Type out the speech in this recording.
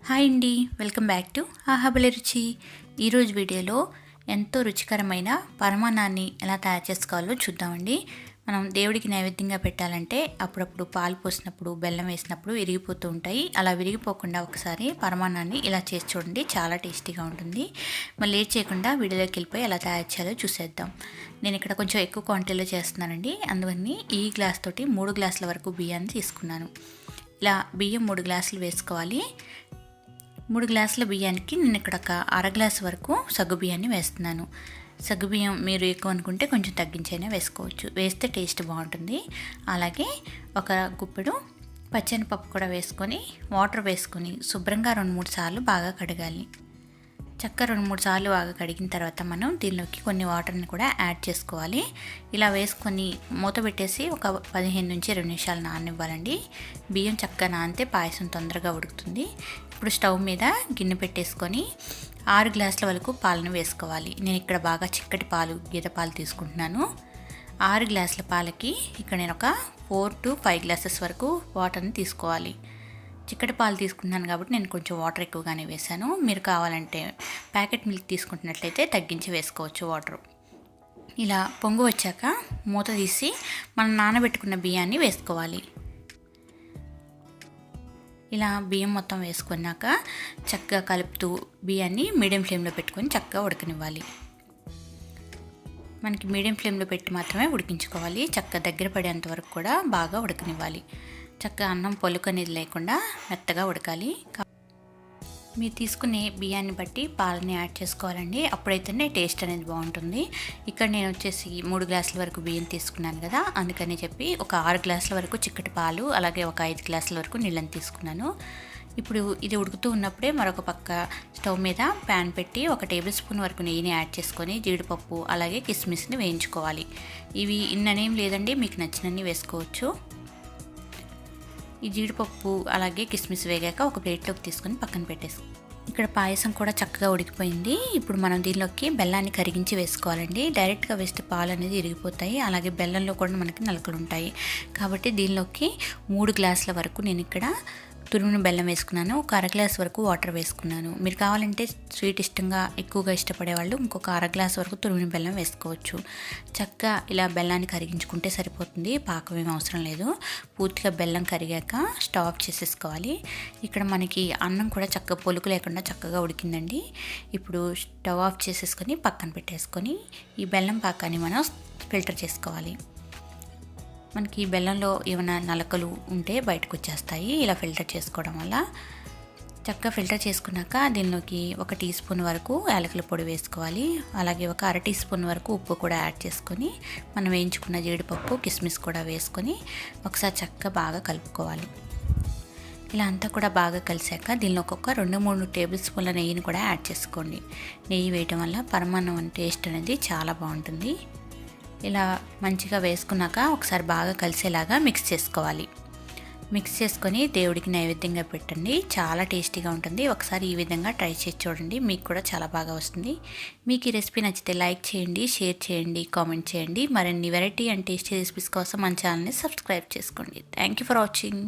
Hi అండి, welcome back to ఆహాబలి రుచి. ఈరోజు వీడియోలో ఎంతో రుచికరమైన పరమాన్నాన్ని ఎలా తయారు చేసుకోవాలో చూద్దామండి. మనం దేవుడికి నైవేద్యంగా పెట్టాలంటే అప్పుడప్పుడు పాలు పోసినప్పుడు బెల్లం వేసినప్పుడు విరిగిపోతూ ఉంటాయి. అలా విరిగిపోకుండా ఒకసారి పరమాన్నాన్ని ఇలా చేసి చూడండి, చాలా టేస్టీగా ఉంటుంది. మరి లేట్ చేయకుండా వీడియోలోకి వెళ్ళిపోయి ఎలా తయారు చేయాలో చూసేద్దాం. నేను ఇక్కడ కొంచెం ఎక్కువ క్వాంటిటీలో చేస్తున్నానండి. అందువల్ల ఈ గ్లాస్ తోటి 3 గ్లాసుల వరకు బియ్యాన్ని తీసుకున్నాను. ఇలా బియ్యం 3 గ్లాసులు వేసుకోవాలి. 3 గ్లాసుల బియ్యానికి నేను ఇక్కడ ఒక అర గ్లాసు వరకు సగ్గుబియ్యాన్ని వేస్తున్నాను. సగ్గుబియ్యం మీరు ఎక్కువ అనుకుంటే కొంచెం తగ్గించైనా వేసుకోవచ్చు, వేస్తే టేస్ట్ బాగుంటుంది. అలాగే ఒక గుప్పెడు పచ్చెనపప్పు కూడా వేసుకొని వాటర్ వేసుకొని శుభ్రంగా 2-3 సార్లు బాగా కడగాలి. చక్క 2-3 సార్లు బాగా కడిగిన తర్వాత మనం దీనిలోకి కొన్ని వాటర్ని కూడా యాడ్ చేసుకోవాలి. ఇలా వేసుకొని మూత పెట్టేసి ఒక 15 నుంచి 20 నిమిషాలు నాననివ్వాలండి. బియ్యం చక్కగా నానితే పాయసం తొందరగా ఉడుకుతుంది. ఇప్పుడు స్టవ్ మీద గిన్నె పెట్టేసుకొని 6 గ్లాసుల వరకు పాలను వేసుకోవాలి. నేను ఇక్కడ బాగా చిక్కటి పాలు, గేదె పాలు తీసుకుంటున్నాను. 6 గ్లాసుల పాలకి ఇక్కడ నేను ఒక 4 to 5 గ్లాసెస్ వరకు వాటర్ని తీసుకోవాలి. చిక్కటి పాలు తీసుకుంటున్నాను కాబట్టి నేను కొంచెం వాటర్ ఎక్కువగానే వేసాను. మీరు కావాలంటే ప్యాకెట్ మిల్క్ తీసుకుంటున్నట్లయితే తగ్గించి వేసుకోవచ్చు వాటర్. ఇలా పొంగు వచ్చాక మూత తీసి మనం నానబెట్టుకున్న బియ్యాన్ని వేసుకోవాలి. ఇలా బియ్యం మొత్తం వేసుకున్నాక చక్కగా కలుపుతూ బియ్యాన్ని మీడియం ఫ్లేమ్లో పెట్టుకొని చక్కగా ఉడకనివ్వాలి. మనకి మీడియం ఫ్లేమ్లో పెట్టి మాత్రమే ఉడికించుకోవాలి. చక్కగా దగ్గర పడేంత వరకు కూడా బాగా ఉడకనివ్వాలి. చక్కగా అన్నం పొలుకు అనేది లేకుండా మెత్తగా ఉడకాలి. మీరు తీసుకునే బియ్యాన్ని బట్టి పాలని యాడ్ చేసుకోవాలండి, అప్పుడైతేనే టేస్ట్ అనేది బాగుంటుంది. ఇక్కడ నేను వచ్చేసి 3 గ్లాసుల వరకు బియ్యం తీసుకున్నాను కదా, అందుకని చెప్పి ఒక 6 గ్లాసుల వరకు చిక్కటి పాలు, అలాగే ఒక 5 గ్లాసుల వరకు నీళ్ళని తీసుకున్నాను. ఇప్పుడు ఇది ఉడుకుతూ ఉన్నప్పుడే మరొక పక్క స్టవ్ మీద ప్యాన్ పెట్టి 1 టేబుల్ స్పూన్ వరకు నెయ్యిని యాడ్ చేసుకొని జీడిపప్పు అలాగే కిస్మిస్ని వేయించుకోవాలి. ఇవి ఇన్ననేం లేదండి, మీకు నచ్చినన్ని వేసుకోవచ్చు. ఈ జీడిపప్పు అలాగే కిస్మిస్ వేగాక ఒక ప్లేట్లోకి తీసుకొని పక్కన పెట్టేసి ఇక్కడ పాయసం కూడా చక్కగా ఉడికిపోయింది. ఇప్పుడు మనం దీనిలోకి బెల్లాన్ని కరిగించి వేసుకోవాలండి. డైరెక్ట్గా వేస్తే పాలు అనేది ఇరిగిపోతాయి, అలాగే బెల్లంలో కూడా మనకి నలకలు ఉంటాయి. కాబట్టి దీనిలోకి 3 గ్లాసుల వరకు నేను ఇక్కడ తురిమిన బెల్లం వేసుకున్నాను. ఒక అర గ్లాస్ వరకు వాటర్ వేసుకున్నాను. మీరు కావాలంటే స్వీట్ ఎక్కువగా ఇష్టపడే వాళ్ళు ఇంకొక అర గ్లాస్ వరకు తురిమిన బెల్లం వేసుకోవచ్చు. చక్కగా ఇలా బెల్లాన్ని కరిగించుకుంటే సరిపోతుంది, పాకం ఏం అవసరం లేదు. పూర్తిగా బెల్లం కరిగాక స్టవ్ ఆఫ్ చేసేసుకోవాలి. ఇక్కడ మనకి అన్నం కూడా చక్కగా పొలుకు లేకుండా చక్కగా ఉడికిందండి. ఇప్పుడు స్టవ్ ఆఫ్ చేసేసుకొని పక్కన పెట్టేసుకొని ఈ బెల్లం పాకాన్ని మనం ఫిల్టర్ చేసుకోవాలి. మనకి బెల్లంలో ఏమైనా నలకలు ఉంటే బయటకు వచ్చేస్తాయి ఇలా ఫిల్టర్ చేసుకోవడం వల్ల. చక్కగా ఫిల్టర్ చేసుకున్నాక దీనిలోకి 1 టీ స్పూన్ వరకు యాలకుల పొడి వేసుకోవాలి. అలాగే ఒక అర టీ స్పూన్ వరకు ఉప్పు కూడా యాడ్ చేసుకొని మనం వేయించుకున్న జీడిపప్పు కిస్మిస్ కూడా వేసుకొని ఒకసారి చక్కగా బాగా కలుపుకోవాలి. ఇలా అంతా కూడా బాగా కలిసాక దీనిలోకి ఒక 2-3 టేబుల్ స్పూన్ల నెయ్యిని కూడా యాడ్ చేసుకోండి. నెయ్యి వేయటం వల్ల పరమాన్నం టేస్ట్ అనేది చాలా బాగుంటుంది. ఇలా మంచిగా వేసుకున్నాక ఒకసారి బాగా కలిసేలాగా మిక్స్ చేసుకోవాలి. మిక్స్ చేసుకొని దేవుడికి నైవేద్యంగా పెట్టండి, చాలా టేస్టీగా ఉంటుంది. ఒకసారి ఈ విధంగా ట్రై చేసి చూడండి, మీకు కూడా చాలా బాగా వస్తుంది. మీకు ఈ రెసిపీ నచ్చితే లైక్ చేయండి, షేర్ చేయండి, కామెంట్ చేయండి. మరిన్ని వెరైటీ అండ్ టేస్టీ రెసిపీస్ కోసం మన ఛానల్ని సబ్స్క్రైబ్ చేసుకోండి. Thank you for watching.